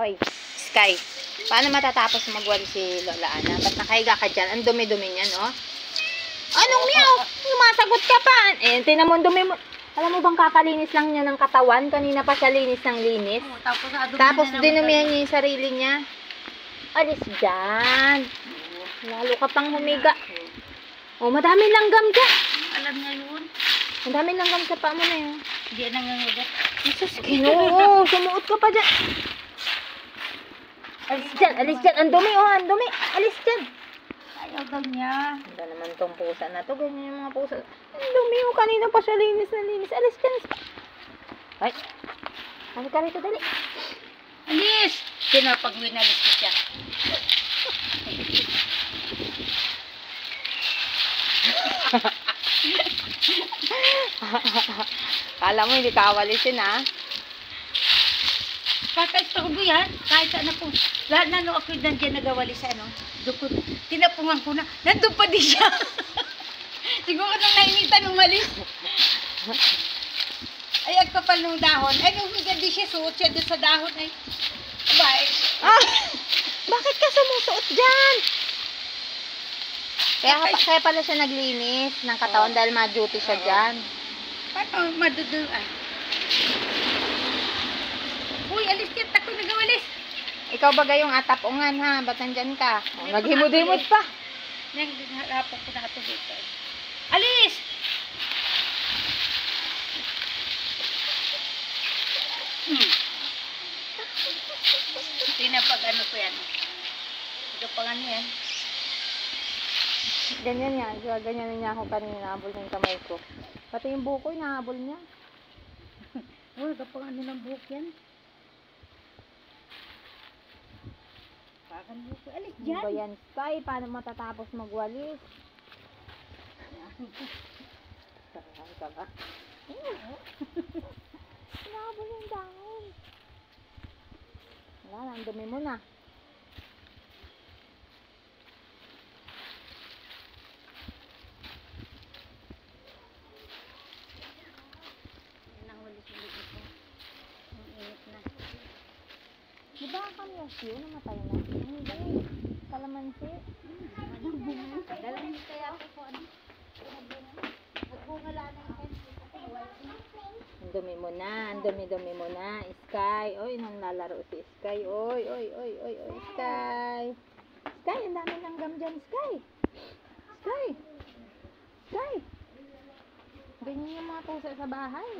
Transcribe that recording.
Hoy, Sky, paano matatapos magwali si Lola Ana? Ba't nakahiga ka dyan? Ang dumi-dumi niyan, oh. Anong meow? Sumasagot ka pa. Eh, tinan mo, dumi mo. Alam mo bang kakalinis lang niya ng katawan? Kanina pa siya linis ng linis. Oo, Tapos dinumihan niya yung sarili niya. Alis dyan. Lalo ka pang humiga. Oh, madami langgam dyan. Alam niya yun. Madami langgam sa paa mo na yun. Hindi nangangagat. Jesus, Ginoo. Sumuot ka pa dyan. Alis dyan, alis dyan. Ang dumi, oh, ang dumi. Alis dyan. Ayaw daw niya. Ito naman tong pusa na to. Ganyan yung mga pusa. Ang dumi, oh. Kanina pa siya linis na linis. Alis dyan. Ay. Ano ka rito, dali. Alis! Pag winalis ko siya. Kala mo hindi ka awalisin, ha? Kakaistorbo yan. Kahit saan ako. Lahat na no ako nandiyan nagawali sa ano. Doon tinapungan ko na. Nandun pa din siya. Siguro nang nainitan umalis. Ay, agkapal ng dahon. Ay, nung hindi siya suot siya doon sa dahon. Ay, bye. Ah! Bakit ka sumusuot dyan? Kaya pala siya naglinis ng katawan dahil ma-duty siya dyan. Paano maduduan? Uy, alis ka. Tako nagawalis. Ikaw ba gayong atapungan, ha? Ba't nandyan ka? Oh, naghimod-himod pa. Nagharapon ko na ito dito. Alis! Tinapag ano ko yan. Gapangan yan. Ganyan yan. Ganyan niya ako kanina. Nahabol niya yung kamay ko. Pati yung buko, nahabol niya. Uy, gapangan ano ng buhok yan. Pakan buhok. Alis Ano dyan. ba yan, Sky? Paano matatapos magwalis? Sarahan ka ba? Nahabol yung dahon. Wala na, ang dumi mo na. Yan ang walis-ulit ito. Ang init na. Di ba ang kamyasyo namatay na? Hindi. Kalamansi. Dalang kaya ako po ano. Nagbunga lang ng Ang dumi mo na. Ang dumi-dumi mo na. Sky. Oy, nanlalaro si Sky. Oy, oy, oy, oy, oy, Sky. Sky, ang dami langgam dyan, Sky. Sky. Sky. Ganyan yung mga pusa sa bahay.